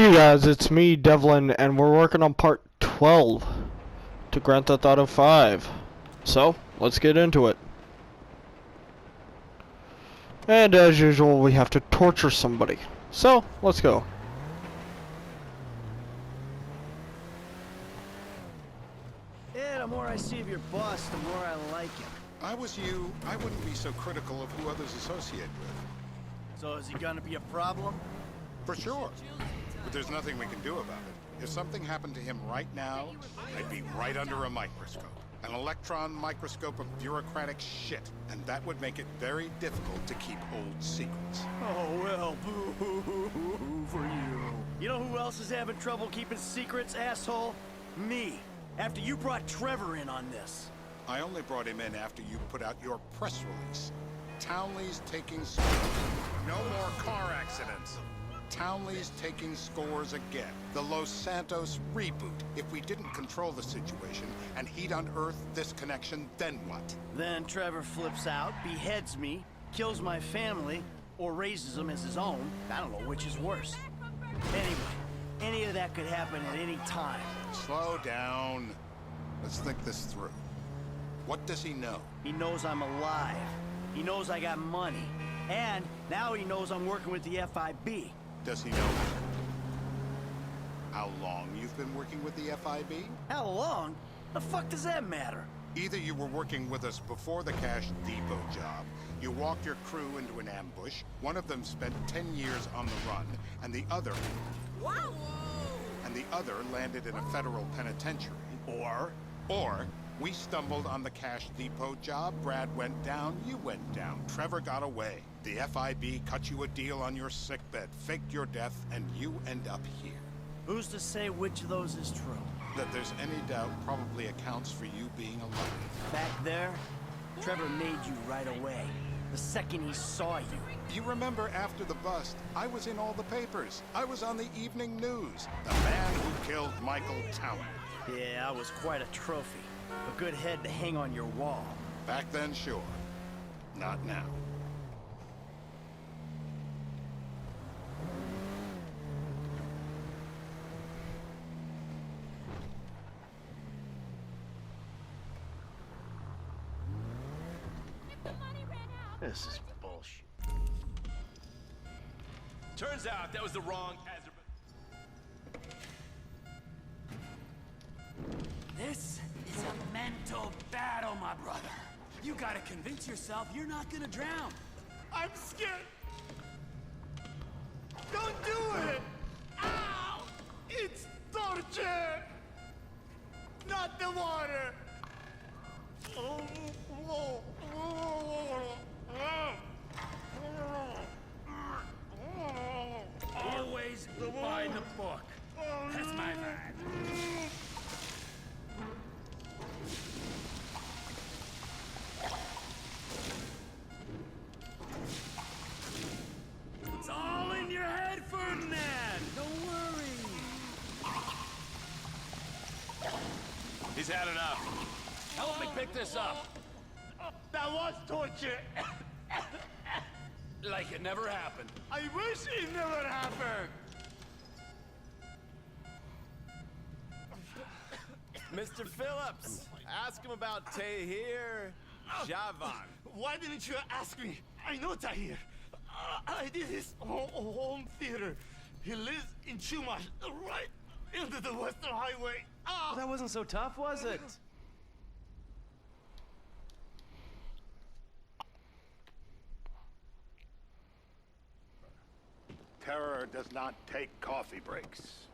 Hey guys, it's me, Devlin, and we're working on part 12 to Grand Theft Auto 5. So, let's get into it. And as usual, we have to torture somebody. So, let's go. Yeah, the more I see of your boss, the more I like him. If I was you, I wouldn't be so critical of who others associate with. So is he gonna be a problem? For sure. But there's nothing we can do about it. If something happened to him right now, I'd be right under a microscope. An electron microscope of bureaucratic shit. And that would make it very difficult to keep old secrets. Oh, well, boo-hoo-hoo for you. You know who else is having trouble keeping secrets, asshole? Me. After you brought Trevor in on this. I only brought him in after you put out your press release. Townley's taking scores. No more car accidents. Townley's taking scores again. The Los Santos reboot. If we didn't control the situation and he'd unearthed this connection, then what? Then Trevor flips out, beheads me, kills my family, or raises them as his own. I don't know which is worse. Anyway, any of that could happen at any time. Slow down. Let's think this through. What does he know? He knows I'm alive. He knows I got money. And now he knows I'm working with the FIB. Does he know how long you've been working with the FIB? How long? The fuck does that matter? Either you were working with us before the Cash Depot job, you walked your crew into an ambush, one of them spent 10 years on the run, and the other... Wow! And the other landed in a federal penitentiary. Or we stumbled on the Cash Depot job, Brad went down, you went down, Trevor got away. The FIB cut you a deal on your sickbed, faked your death, and you end up here. Who's to say which of those is true? That there's any doubt probably accounts for you being alive. Back there, Trevor made you right away. The second he saw you. You remember after the bust, I was in all the papers. I was on the evening news. The man who killed Michael Townley. Yeah, I was quite a trophy. A good head to hang on your wall. Back then, sure. Not now. This is bullshit. Turns out that was the wrong hazard. This is a mental battle, my brother. You gotta convince yourself you're not gonna drown. I'm scared. Don't do it! Ow! It's torture! Not the water! Always by the book. That's my vibe. It's all in your head, Ferdinand. Don't worry. He's had enough. Help me pick this up. That was torture. Like it never happened. I wish it never happened. Mr. Phillips, ask him about Tahir Javan. Why didn't you ask me? I know Tahir. I did his home theater. He lives in Chumash, right into the Western Highway. Well, that wasn't so tough, was it? Terror does not take coffee breaks.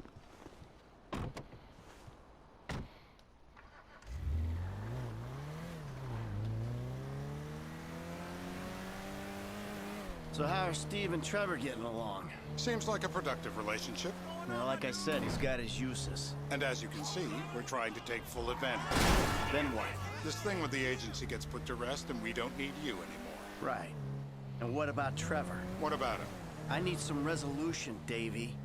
So how are Steve and Trevor getting along? Seems like a productive relationship. Well, like I said, he's got his uses. And as you can see, we're trying to take full advantage. Then what? This thing with the agency gets put to rest and we don't need you anymore. Right. And what about Trevor? What about him? I need some resolution, Davey.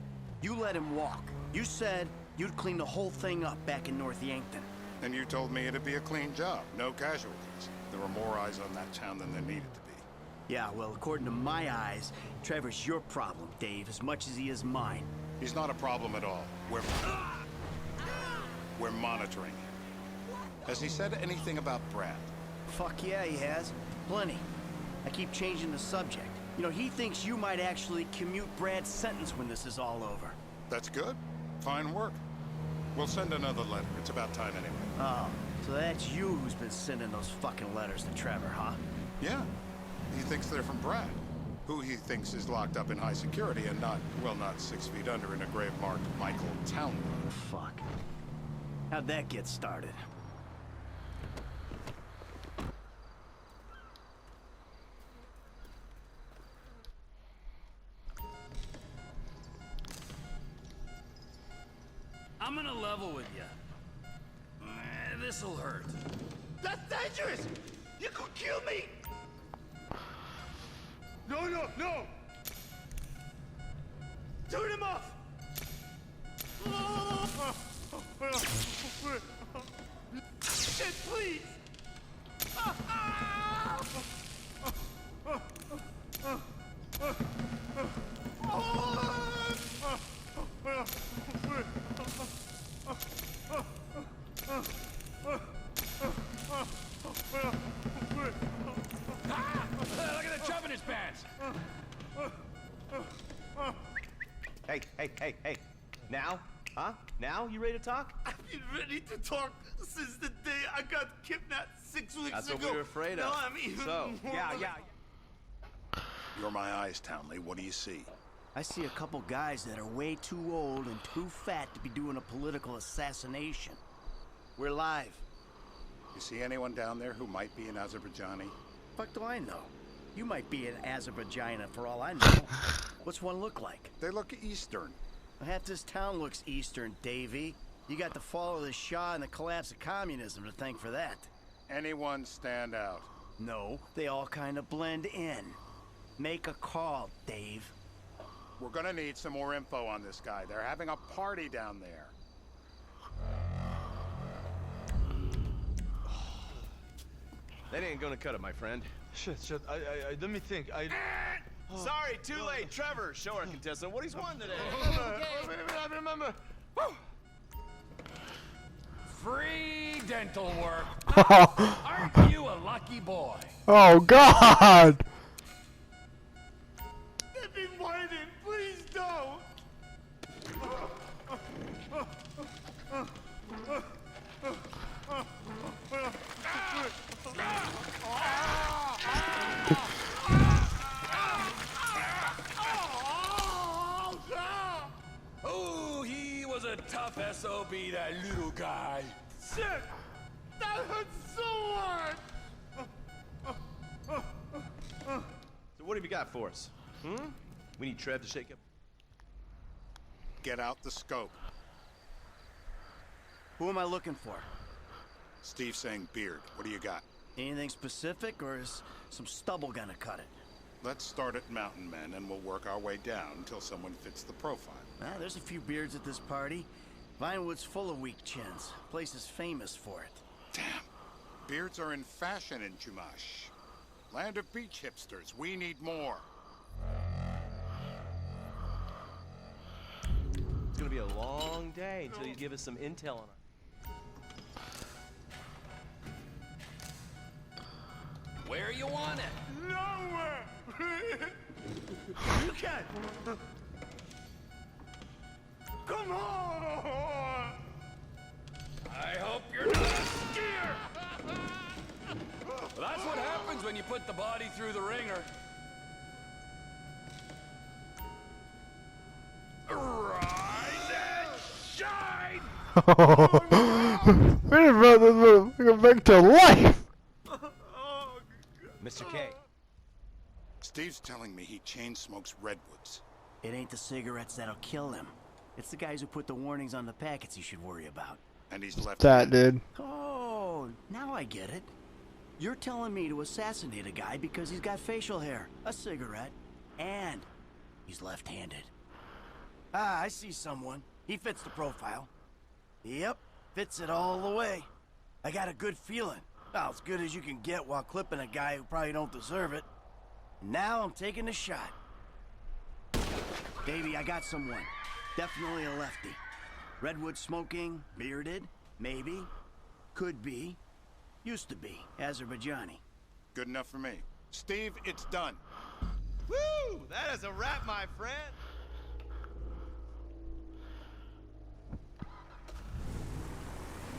You let him walk. You said you'd clean the whole thing up back in North Yankton. And you told me it'd be a clean job, no casualties. There were more eyes on that town than there needed to be. Yeah, well, according to my eyes, Trevor's your problem, Dave, as much as he is mine. He's not a problem at all. We're monitoring. Has he said anything about Brad? Fuck yeah, he has. Plenty. I keep changing the subject. You know, he thinks you might actually commute Brad's sentence when this is all over. That's good. Fine work. We'll send another letter. It's about time anyway. Oh, so that's you who's been sending those fucking letters to Trevor, huh? Yeah. He thinks they're from Brad, who he thinks is locked up in high security and not 6 feet under in a grave marked Michael Townley. Fuck. How'd that get started? I'm gonna level with you. This'll hurt. That's dangerous! You could kill me! No, no, no! Turn him off! Shit, please! Look at the chub in his pants! Hey. Now? Huh? Now? You ready to talk? I've been ready to talk since the day I got kidnapped 6 weeks That's ago. what we were afraid of. No, I mean, So, yeah. You're my eyes, Townley. What do you see? I see a couple guys that are way too old and too fat to be doing a political assassination. We're live. You see anyone down there who might be an Azerbaijani? Fuck do I know? You might be an Azerbaijani for all I know. What's one look like? They look Eastern. Half this town looks Eastern, Davy. You got the fall of the Shah and the collapse of communism to thank for that. Anyone stand out? No, they all kind of blend in. Make a call, Dave. We're gonna need some more info on this guy. They're having a party down there. That ain't gonna cut it, my friend. Shit. Let me think. Sorry, too late. Trevor, show our contestant what he's won today. I remember. Woo! Free dental work. Aren't you a lucky boy? Oh God! I've been waiting. Please don't. Oh, he was a tough SOB, that little guy. Shit! That hurts so hard! So what have you got for us? We need Trev to shake up. Get out the scope. Who am I looking for? Steve's saying beard. What do you got? Anything specific, or is some stubble gonna cut it? Let's start at Mountain Men and we'll work our way down until someone fits the profile. There's a few beards at this party. Vinewood's full of weak chins. Place is famous for it. Damn. Beards are in fashion in Chumash. Land of beach hipsters. We need more. It's gonna be a long day until you give us some intel on it. Where you want it? Nowhere! You can! Come on! I hope you're not a skier! Well, that's what happens when you put the body through the ringer. Rise and shine! We didn't run this motherfucker back to life! Mr. K. Steve's telling me he chain smokes redwoods. It ain't the cigarettes that'll kill him. It's the guys who put the warnings on the packets you should worry about. And he's left. That dude. Oh, now I get it. You're telling me to assassinate a guy because he's got facial hair, a cigarette, and he's left-handed. Ah, I see someone. He fits the profile. Yep, fits it all the way. I got a good feeling. Well, as good as you can get while clipping a guy who probably don't deserve it. Now I'm taking the shot. Davey, I got someone. Definitely a lefty. Redwood smoking, bearded, maybe, could be, used to be, Azerbaijani. Good enough for me. Steve, it's done. Woo! That is a wrap, my friend.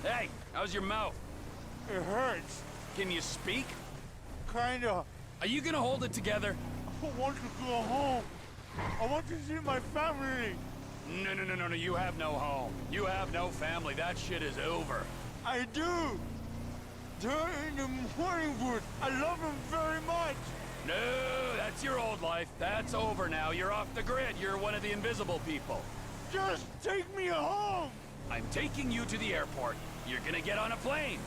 Hey, how's your mouth? It hurts. Can you speak? Kinda. Are you gonna hold it together? I want to go home. I want to see my family. No, you have no home. You have no family. That shit is over. I do. They're in the morning wood. I love them very much. No, that's your old life. That's over now. You're off the grid. You're one of the invisible people. Just take me home. I'm taking you to the airport. You're gonna get on a plane.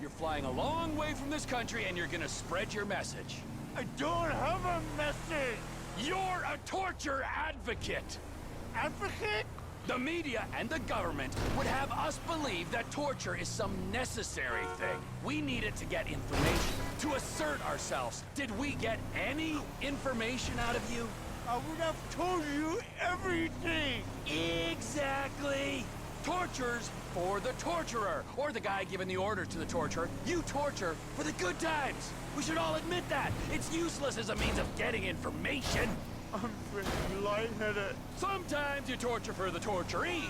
You're flying a long way from this country and you're gonna spread your message. I don't have a message. You're a torture advocate. Advocate? The media and the government would have us believe that torture is some necessary thing. We need it to get information, to assert ourselves. Did we get any information out of you? I would have told you everything. Exactly. Torture's for the torturer, or the guy giving the order to the torturer. You torture for the good times. We should all admit that. It's useless as a means of getting information. I'm feeling lightheaded. Sometimes you torture for the torturee,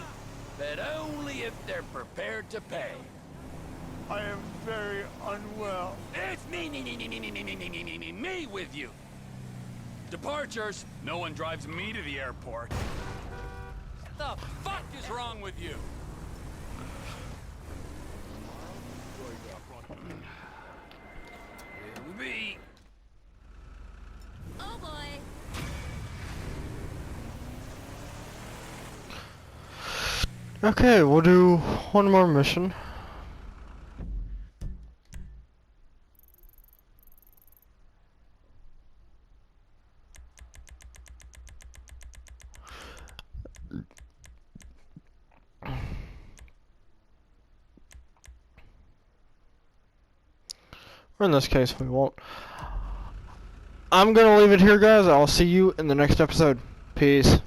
but only if they're prepared to pay. I am very unwell. It's me with you. Departures. No one drives me to the airport. What the fuck is wrong with you? It'll be. Oh boy. Okay, we'll do one more mission. Or in this case, we won't. I'm gonna leave it here, guys. I'll see you in the next episode. Peace.